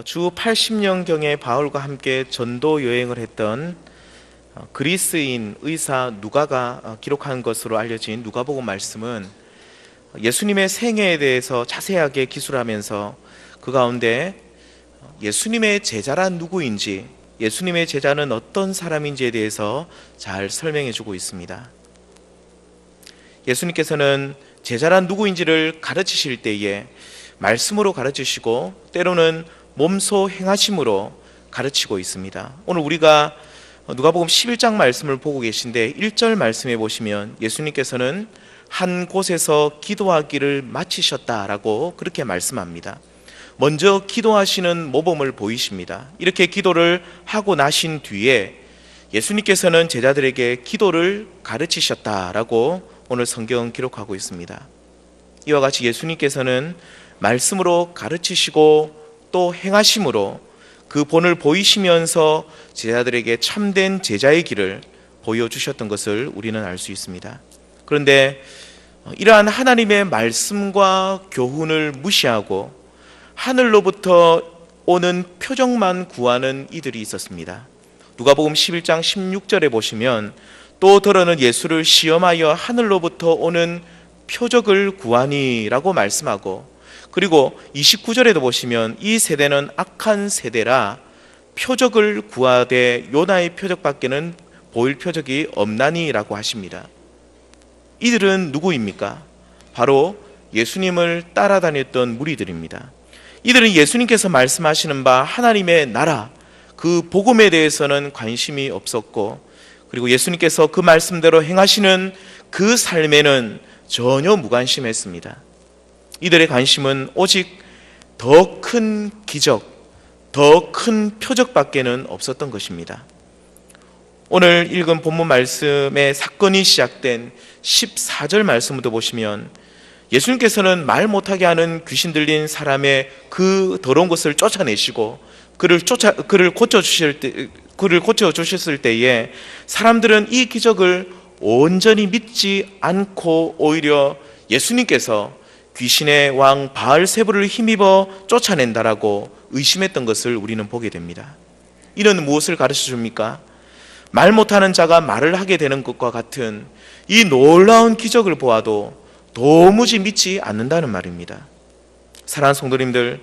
주 80년경에 바울과 함께 전도 여행을 했던 그리스인 의사 누가가 기록한 것으로 알려진 누가복음 말씀은 예수님의 생애에 대해서 자세하게 기술하면서 그 가운데 예수님의 제자란 누구인지, 예수님의 제자는 어떤 사람인지에 대해서 잘 설명해 주고 있습니다. 예수님께서는 제자란 누구인지를 가르치실 때에 말씀으로 가르치시고 때로는 몸소 행하심으로 가르치고 있습니다. 오늘 우리가 누가복음 11장 말씀을 보고 계신데 1절 말씀에 보시면 예수님께서는 한 곳에서 기도하기를 마치셨다라고 그렇게 말씀합니다. 먼저 기도하시는 모범을 보이십니다. 이렇게 기도를 하고 나신 뒤에 예수님께서는 제자들에게 기도를 가르치셨다라고 오늘 성경은 기록하고 있습니다. 이와 같이 예수님께서는 말씀으로 가르치시고 또 행하심으로 그 본을 보이시면서 제자들에게 참된 제자의 길을 보여주셨던 것을 우리는 알 수 있습니다. 그런데 이러한 하나님의 말씀과 교훈을 무시하고 하늘로부터 오는 표적만 구하는 이들이 있었습니다. 누가복음 11장 16절에 보시면 또 더러는 예수를 시험하여 하늘로부터 오는 표적을 구하니라고 말씀하고, 그리고 29절에도 보시면 이 세대는 악한 세대라 표적을 구하되 요나의 표적밖에는 보일 표적이 없나니라고 하십니다. 이들은 누구입니까? 바로 예수님을 따라다녔던 무리들입니다. 이들은 예수님께서 말씀하시는 바 하나님의 나라, 그 복음에 대해서는 관심이 없었고, 그리고 예수님께서 그 말씀대로 행하시는 그 삶에는 전혀 무관심했습니다. 이들의 관심은 오직 더 큰 기적, 더 큰 표적밖에는 없었던 것입니다. 오늘 읽은 본문 말씀의 사건이 시작된 14절 말씀부터 보시면 예수님께서는 말 못하게 하는 귀신 들린 사람의 그 더러운 것을 쫓아내시고 그를 고쳐주셨을 때에 사람들은 이 기적을 온전히 믿지 않고 오히려 예수님께서 귀신의 왕 바알세불을 힘입어 쫓아낸다라고 의심했던 것을 우리는 보게 됩니다. 이는 무엇을 가르쳐 줍니까? 말 못하는 자가 말을 하게 되는 것과 같은 이 놀라운 기적을 보아도 도무지 믿지 않는다는 말입니다. 사랑하는 성도님들,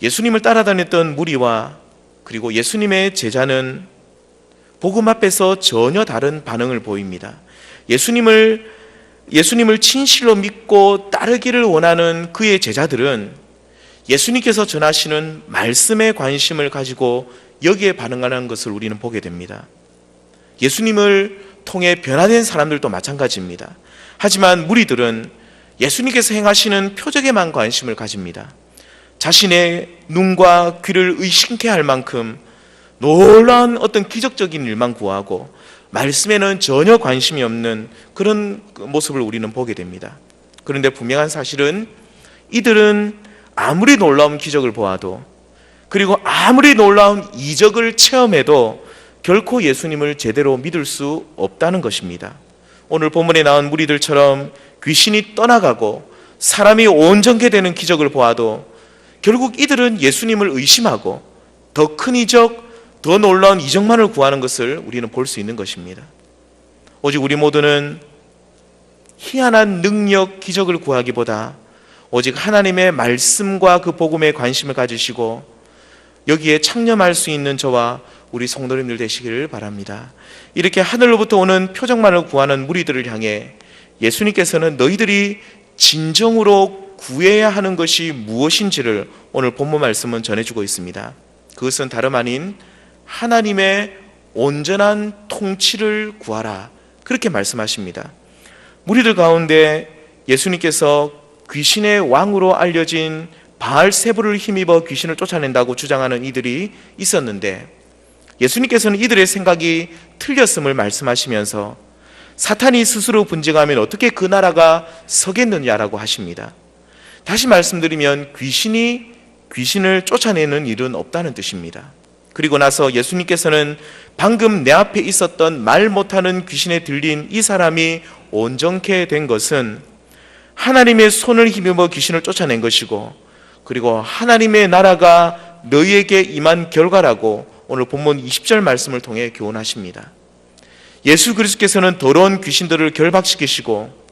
예수님을 따라다녔던 무리와 그리고 예수님의 제자는 복음 앞에서 전혀 다른 반응을 보입니다. 예수님을 진실로 믿고 따르기를 원하는 그의 제자들은 예수님께서 전하시는 말씀에 관심을 가지고 여기에 반응하는 것을 우리는 보게 됩니다. 예수님을 통해 변화된 사람들도 마찬가지입니다. 하지만 무리들은 예수님께서 행하시는 표적에만 관심을 가집니다. 자신의 눈과 귀를 의심케 할 만큼 놀라운 어떤 기적적인 일만 구하고 말씀에는 전혀 관심이 없는 그런 모습을 우리는 보게 됩니다. 그런데 분명한 사실은 이들은 아무리 놀라운 기적을 보아도, 그리고 아무리 놀라운 이적을 체험해도 결코 예수님을 제대로 믿을 수 없다는 것입니다. 오늘 본문에 나온 무리들처럼 귀신이 떠나가고 사람이 온전케 되는 기적을 보아도 결국 이들은 예수님을 의심하고 더 큰 이적, 더 놀라운 이적만을 구하는 것을 우리는 볼 수 있는 것입니다. 오직 우리 모두는 희한한 능력, 기적을 구하기보다 오직 하나님의 말씀과 그 복음에 관심을 가지시고 여기에 창념할 수 있는 저와 우리 성도님들 되시기를 바랍니다. 이렇게 하늘로부터 오는 표적만을 구하는 무리들을 향해 예수님께서는 너희들이 진정으로 구해야 하는 것이 무엇인지를 오늘 본문 말씀은 전해주고 있습니다. 그것은 다름 아닌 하나님의 온전한 통치를 구하라, 그렇게 말씀하십니다. 무리들 가운데 예수님께서 귀신의 왕으로 알려진 바알세불을 힘입어 귀신을 쫓아낸다고 주장하는 이들이 있었는데 예수님께서는 이들의 생각이 틀렸음을 말씀하시면서 사탄이 스스로 분쟁하면 어떻게 그 나라가 서겠느냐라고 하십니다. 다시 말씀드리면 귀신을 쫓아내는 일은 없다는 뜻입니다. 그리고 나서 예수님께서는 방금 내 앞에 있었던 말 못하는 귀신에 들린 이 사람이 온전케 된 것은 하나님의 손을 힘입어 귀신을 쫓아낸 것이고, 그리고 하나님의 나라가 너희에게 임한 결과라고 오늘 본문 20절 말씀을 통해 교훈하십니다. 예수 그리스도께서는 더러운 귀신들을 결박시키시고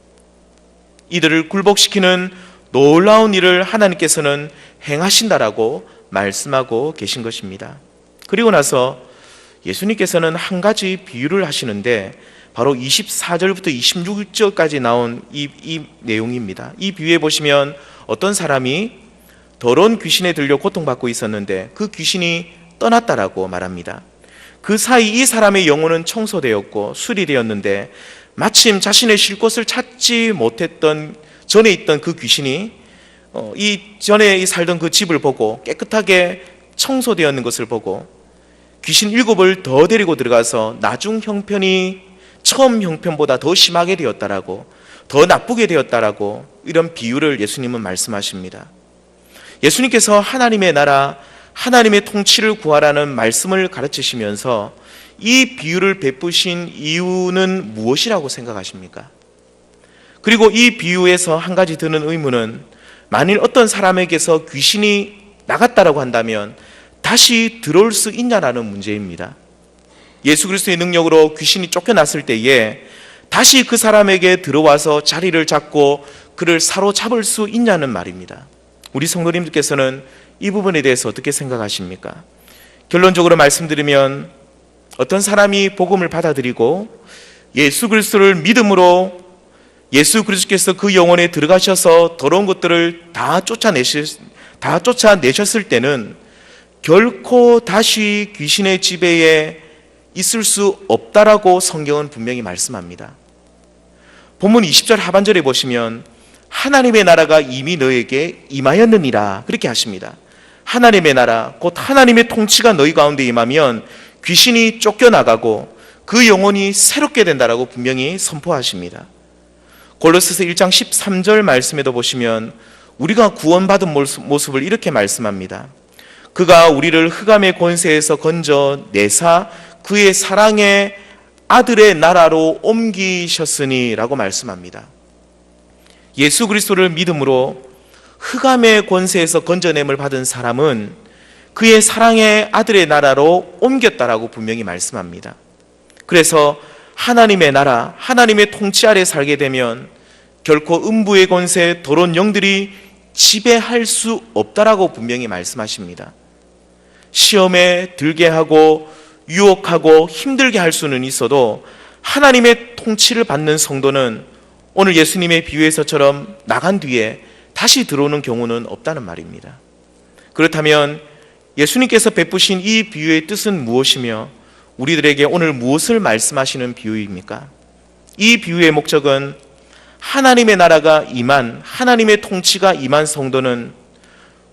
이들을 굴복시키는 놀라운 일을 하나님께서는 행하신다라고 말씀하고 계신 것입니다. 그리고 나서 예수님께서는 한 가지 비유를 하시는데 바로 24절부터 26절까지 나온 이 내용입니다. 이 비유에 보시면 어떤 사람이 더러운 귀신에 들려 고통받고 있었는데 그 귀신이 떠났다라고 말합니다. 그 사이 이 사람의 영혼은 청소되었고 수리되었는데 마침 자신의 쉴 곳을 찾지 못했던 전에 있던 그 귀신이 이 전에 살던 그 집을 보고 깨끗하게 청소되었는 것을 보고 귀신 7을 더 데리고 들어가서 나중 형편이 처음 형편보다 더 심하게 되었다라고, 더 나쁘게 되었다라고 이런 비유를 예수님은 말씀하십니다. 예수님께서 하나님의 나라, 하나님의 통치를 구하라는 말씀을 가르치시면서 이 비유를 베푸신 이유는 무엇이라고 생각하십니까? 그리고 이 비유에서 한 가지 드는 의문은 만일 어떤 사람에게서 귀신이 나갔다라고 한다면 다시 들어올 수 있냐라는 문제입니다. 예수 그리스도의 능력으로 귀신이 쫓겨났을 때에 다시 그 사람에게 들어와서 자리를 잡고 그를 사로잡을 수 있냐는 말입니다. 우리 성도님들께서는 이 부분에 대해서 어떻게 생각하십니까? 결론적으로 말씀드리면 어떤 사람이 복음을 받아들이고 예수 그리스도를 믿음으로 예수 그리스도께서 그 영혼에 들어가셔서 더러운 것들을 다 쫓아내셨을 때는 결코 다시 귀신의 지배에 있을 수 없다라고 성경은 분명히 말씀합니다. 본문 20절 하반절에 보시면 하나님의 나라가 이미 너에게 임하였느니라 그렇게 하십니다. 하나님의 나라, 곧 하나님의 통치가 너희 가운데 임하면 귀신이 쫓겨나가고 그 영혼이 새롭게 된다라고 분명히 선포하십니다. 골로새서 1장 13절 말씀에도 보시면 우리가 구원받은 모습을 이렇게 말씀합니다. 그가 우리를 흑암의 권세에서 건져 내사 그의 사랑의 아들의 나라로 옮기셨으니 라고 말씀합니다. 예수 그리스도를 믿음으로 흑암의 권세에서 건져냄을 받은 사람은 그의 사랑의 아들의 나라로 옮겼다라고 분명히 말씀합니다. 그래서 하나님의 나라, 하나님의 통치 아래 살게 되면 결코 음부의 권세, 더러운 영들이 지배할 수 없다라고 분명히 말씀하십니다. 시험에 들게 하고 유혹하고 힘들게 할 수는 있어도 하나님의 통치를 받는 성도는 오늘 예수님의 비유에서처럼 나간 뒤에 다시 들어오는 경우는 없다는 말입니다. 그렇다면 예수님께서 베푸신 이 비유의 뜻은 무엇이며 우리들에게 오늘 무엇을 말씀하시는 비유입니까? 이 비유의 목적은 하나님의 나라가 임한, 하나님의 통치가 임한 성도는,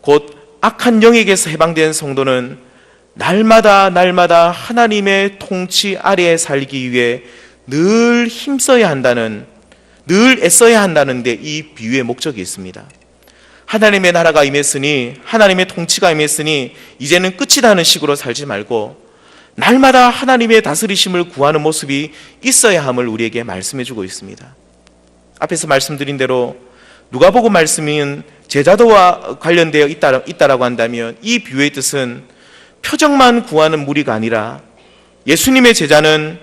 곧 악한 영에게서 해방된 성도는 날마다 하나님의 통치 아래에 살기 위해 늘 힘써야 한다는, 늘 애써야 한다는 데 이 비유의 목적이 있습니다. 하나님의 나라가 임했으니, 하나님의 통치가 임했으니 이제는 끝이라는 식으로 살지 말고 날마다 하나님의 다스리심을 구하는 모습이 있어야 함을 우리에게 말씀해 주고 있습니다. 앞에서 말씀드린 대로 누가복음 말씀인 제자도와 관련되어 있다라고 한다면 이 비유의 뜻은 표적만 구하는 무리가 아니라 예수님의 제자는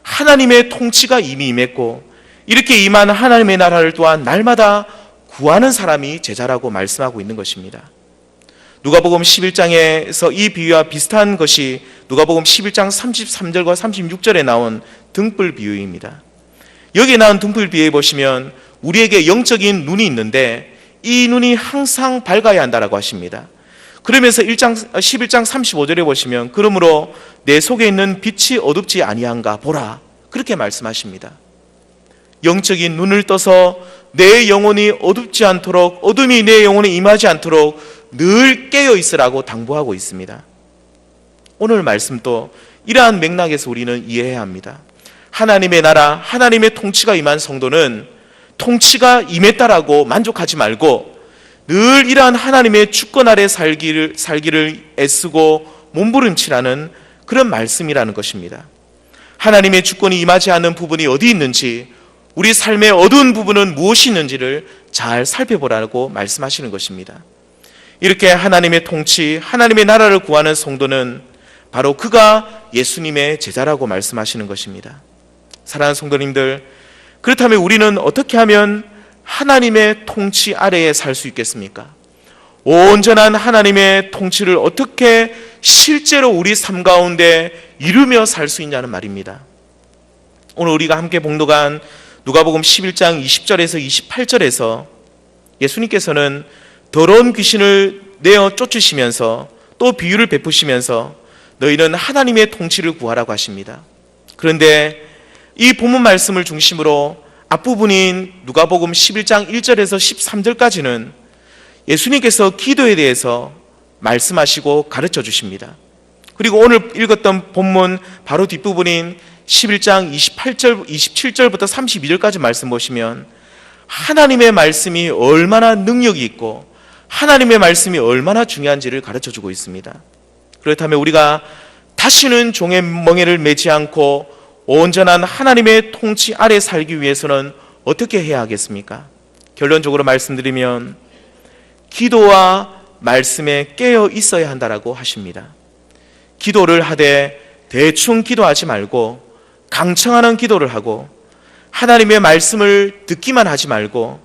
하나님의 통치가 이미 임했고 이렇게 임한 하나님의 나라를 또한 날마다 구하는 사람이 제자라고 말씀하고 있는 것입니다. 누가복음 11장에서 이 비유와 비슷한 것이 누가복음 11장 33절과 36절에 나온 등불 비유입니다. 여기에 나온 등불 비유에 보시면 우리에게 영적인 눈이 있는데 이 눈이 항상 밝아야 한다라고 하십니다. 그러면서 11장 35절에 보시면 그러므로 내 속에 있는 빛이 어둡지 아니한가 보라 그렇게 말씀하십니다. 영적인 눈을 떠서 내 영혼이 어둡지 않도록, 어둠이 내 영혼에 임하지 않도록 늘 깨어 있으라고 당부하고 있습니다. 오늘 말씀도 이러한 맥락에서 우리는 이해해야 합니다. 하나님의 나라, 하나님의 통치가 임한 성도는 통치가 임했다라고 만족하지 말고 늘 이러한 하나님의 주권 아래 살기를 애쓰고 몸부림치라는 그런 말씀이라는 것입니다. 하나님의 주권이 임하지 않는 부분이 어디 있는지, 우리 삶의 어두운 부분은 무엇이 있는지를 잘 살펴보라고 말씀하시는 것입니다. 이렇게 하나님의 통치, 하나님의 나라를 구하는 성도는 바로 그가 예수님의 제자라고 말씀하시는 것입니다. 사랑하는 성도님들, 그렇다면 우리는 어떻게 하면 하나님의 통치 아래에 살 수 있겠습니까? 온전한 하나님의 통치를 어떻게 실제로 우리 삶 가운데 이루며 살 수 있냐는 말입니다. 오늘 우리가 함께 봉독한 누가복음 11장 20절에서 28절에서 예수님께서는 더러운 귀신을 내어 쫓으시면서 또 비유를 베푸시면서 너희는 하나님의 통치를 구하라고 하십니다. 그런데 이 본문 말씀을 중심으로 앞부분인 누가복음 11장 1절에서 13절까지는 예수님께서 기도에 대해서 말씀하시고 가르쳐 주십니다. 그리고 오늘 읽었던 본문 바로 뒷부분인 11장 27절부터 32절까지 말씀 보시면 하나님의 말씀이 얼마나 능력이 있고 하나님의 말씀이 얼마나 중요한지를 가르쳐 주고 있습니다. 그렇다면 우리가 다시는 종의 멍에를 매지 않고 온전한 하나님의 통치 아래 살기 위해서는 어떻게 해야 하겠습니까? 결론적으로 말씀드리면 기도와 말씀에 깨어 있어야 한다라고 하십니다. 기도를 하되 대충 기도하지 말고 강청하는 기도를 하고 하나님의 말씀을 듣기만 하지 말고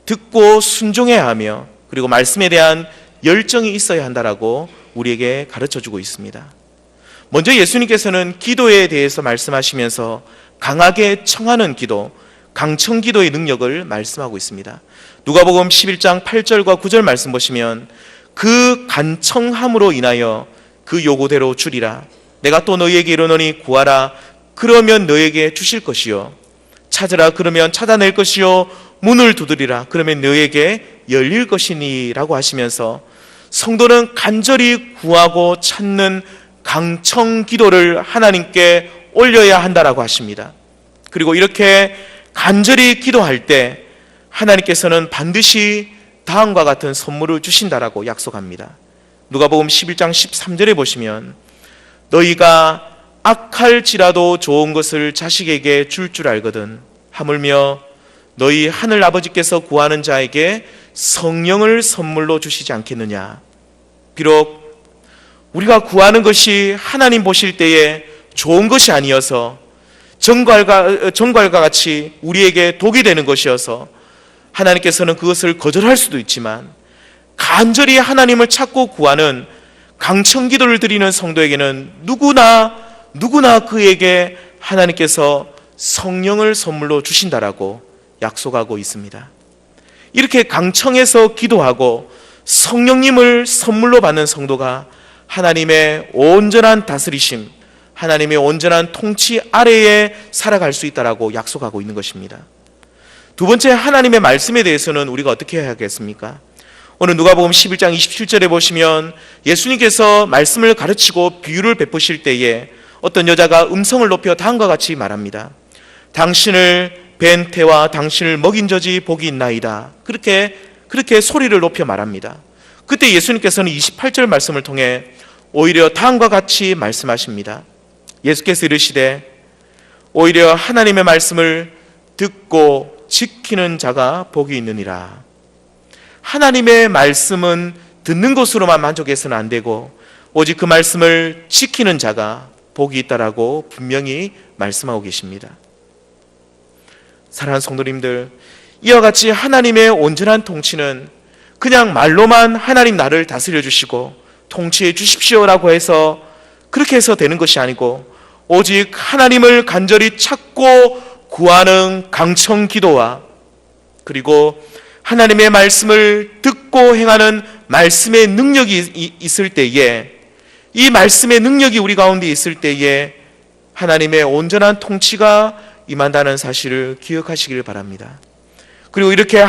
듣고 순종해야 하며 그리고 말씀에 대한 열정이 있어야 한다라고 우리에게 가르쳐주고 있습니다. 먼저 예수님께서는 기도에 대해서 말씀하시면서 강하게 청하는 기도, 강청 기도의 능력을 말씀하고 있습니다. 누가복음 11장 8절과 9절 말씀 보시면 그 간청함으로 인하여 그 요구대로 주리라. 내가 또 너희에게 이르노니 구하라. 그러면 너희에게 주실 것이요. 찾으라. 그러면 찾아낼 것이요. 문을 두드리라. 그러면 너희에게 열릴 것이니 라고 하시면서 성도는 간절히 구하고 찾는 강청 기도를 하나님께 올려야 한다라고 하십니다. 그리고 이렇게 간절히 기도할 때 하나님께서는 반드시 다음과 같은 선물을 주신다라고 약속합니다. 누가복음 11장 13절에 보시면 너희가 악할지라도 좋은 것을 자식에게 줄 줄 알거든 하물며 너희 하늘 아버지께서 구하는 자에게 성령을 선물로 주시지 않겠느냐. 비록 우리가 구하는 것이 하나님 보실 때에 좋은 것이 아니어서 정갈과 같이 우리에게 독이 되는 것이어서 하나님께서는 그것을 거절할 수도 있지만 간절히 하나님을 찾고 구하는 강청 기도를 드리는 성도에게는 누구나 그에게 하나님께서 성령을 선물로 주신다라고 약속하고 있습니다. 이렇게 강청해서 기도하고 성령님을 선물로 받는 성도가 하나님의 온전한 다스리심, 하나님의 온전한 통치 아래에 살아갈 수 있다라고 약속하고 있는 것입니다. 두 번째, 하나님의 말씀에 대해서는 우리가 어떻게 해야 하겠습니까? 오늘 누가복음 11장 27절에 보시면 예수님께서 말씀을 가르치고 비유를 베푸실 때에 어떤 여자가 음성을 높여 다음과 같이 말합니다. 당신을 뵌 태와 당신을 먹인 젖이 복이 있나이다. 그렇게 소리를 높여 말합니다. 그때 예수님께서는 28절 말씀을 통해 오히려 다음과 같이 말씀하십니다. 예수께서 이르시되 오히려 하나님의 말씀을 듣고 지키는 자가 복이 있느니라. 하나님의 말씀은 듣는 것으로만 만족해서는 안 되고 오직 그 말씀을 지키는 자가 복이 있다라고 분명히 말씀하고 계십니다. 사랑하는 성도님들, 이와 같이 하나님의 온전한 통치는 그냥 말로만 하나님 나를 다스려 주시고 통치해 주십시오라고 해서 그렇게 해서 되는 것이 아니고 오직 하나님을 간절히 찾고 구하는 강청 기도와 그리고 하나님의 말씀을 듣고 행하는 말씀의 능력이 있을 때에 이 말씀의 능력이 우리 가운데 있을 때에 하나님의 온전한 통치가 임한다는 사실을 기억하시길 바랍니다. 그리고 이렇게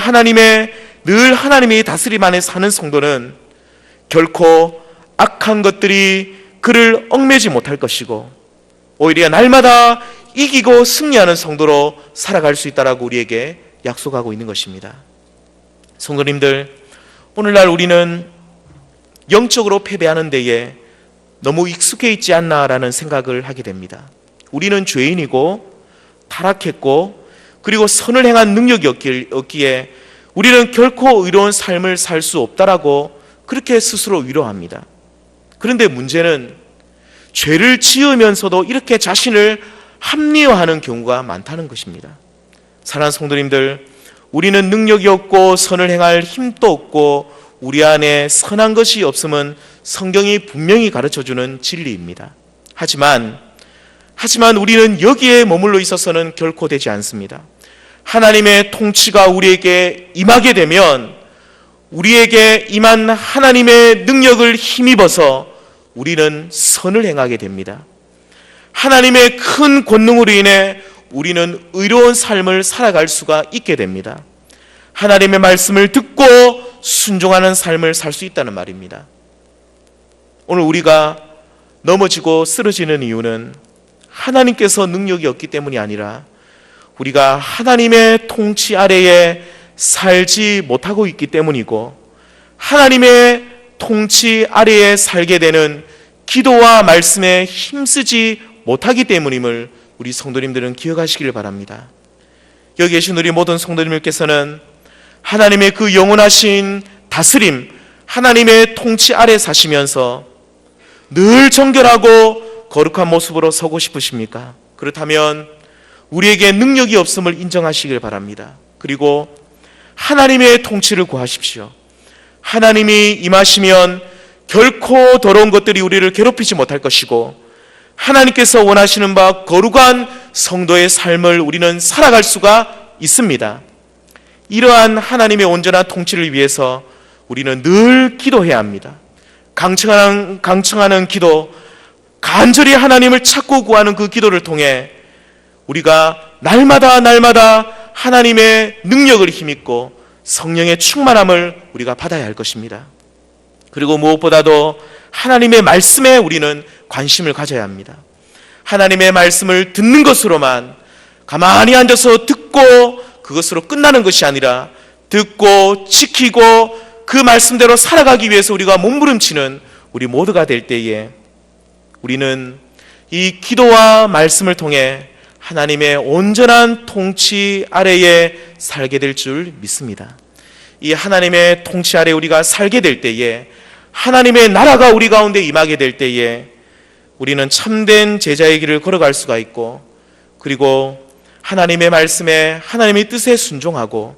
늘 하나님의 다스림 안에 사는 성도는 결코 악한 것들이 그를 얽매지 못할 것이고 오히려 날마다 이기고 승리하는 성도로 살아갈 수 있다라고 우리에게 약속하고 있는 것입니다. 성도님들, 오늘날 우리는 영적으로 패배하는 데에 너무 익숙해 있지 않나라는 생각을 하게 됩니다. 우리는 죄인이고 타락했고 그리고 선을 행한 능력이 없기에 우리는 결코 의로운 삶을 살 수 없다라고 그렇게 스스로 위로합니다. 그런데 문제는 죄를 지으면서도 이렇게 자신을 합리화하는 경우가 많다는 것입니다. 사랑하는 성도님들, 우리는 능력이 없고 선을 행할 힘도 없고 우리 안에 선한 것이 없음은 성경이 분명히 가르쳐주는 진리입니다. 하지만 우리는 여기에 머물러 있어서는 결코 되지 않습니다. 하나님의 통치가 우리에게 임하게 되면 우리에게 임한 하나님의 능력을 힘입어서 우리는 선을 행하게 됩니다. 하나님의 큰 권능으로 인해 우리는 의로운 삶을 살아갈 수가 있게 됩니다. 하나님의 말씀을 듣고 순종하는 삶을 살 수 있다는 말입니다. 오늘 우리가 넘어지고 쓰러지는 이유는 하나님께서 능력이 없기 때문이 아니라 우리가 하나님의 통치 아래에 살지 못하고 있기 때문이고, 하나님의 통치 아래에 살게 되는 기도와 말씀에 힘쓰지 못하기 때문임을 우리 성도님들은 기억하시길 바랍니다. 여기 계신 우리 모든 성도님들께서는 하나님의 그 영원하신 다스림, 하나님의 통치 아래 사시면서 늘 정결하고 거룩한 모습으로 서고 싶으십니까? 그렇다면 우리에게 능력이 없음을 인정하시길 바랍니다. 그리고 하나님의 통치를 구하십시오. 하나님이 임하시면 결코 더러운 것들이 우리를 괴롭히지 못할 것이고, 하나님께서 원하시는 바 거룩한 성도의 삶을 우리는 살아갈 수가 있습니다. 이러한 하나님의 온전한 통치를 위해서 우리는 늘 기도해야 합니다. 강청하는 기도, 간절히 하나님을 찾고 구하는 그 기도를 통해 우리가 날마다 하나님의 능력을 힘입고 성령의 충만함을 우리가 받아야 할 것입니다. 그리고 무엇보다도 하나님의 말씀에 우리는 관심을 가져야 합니다. 하나님의 말씀을 듣는 것으로만 가만히 앉아서 듣고 그것으로 끝나는 것이 아니라 듣고 지키고 그 말씀대로 살아가기 위해서 우리가 몸부림치는 우리 모두가 될 때에 우리는 이 기도와 말씀을 통해 하나님의 온전한 통치 아래에 살게 될 줄 믿습니다. 이 하나님의 통치 아래 우리가 살게 될 때에, 하나님의 나라가 우리 가운데 임하게 될 때에 우리는 참된 제자의 길을 걸어갈 수가 있고, 그리고 하나님의 말씀에 하나님의 뜻에 순종하고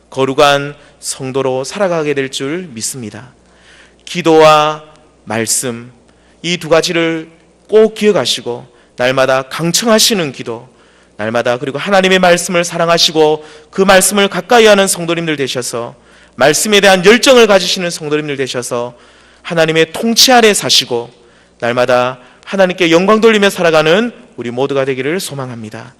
거룩한 성도로 살아가게 될 줄 믿습니다. 기도와 말씀, 이 두 가지를 꼭 기억하시고 날마다 강청하시는 기도, 날마다 그리고 하나님의 말씀을 사랑하시고 그 말씀을 가까이 하는 성도님들 되셔서, 말씀에 대한 열정을 가지시는 성도님들 되셔서 하나님의 통치 아래 사시고 날마다 하나님께 영광 돌리며 살아가는 우리 모두가 되기를 소망합니다.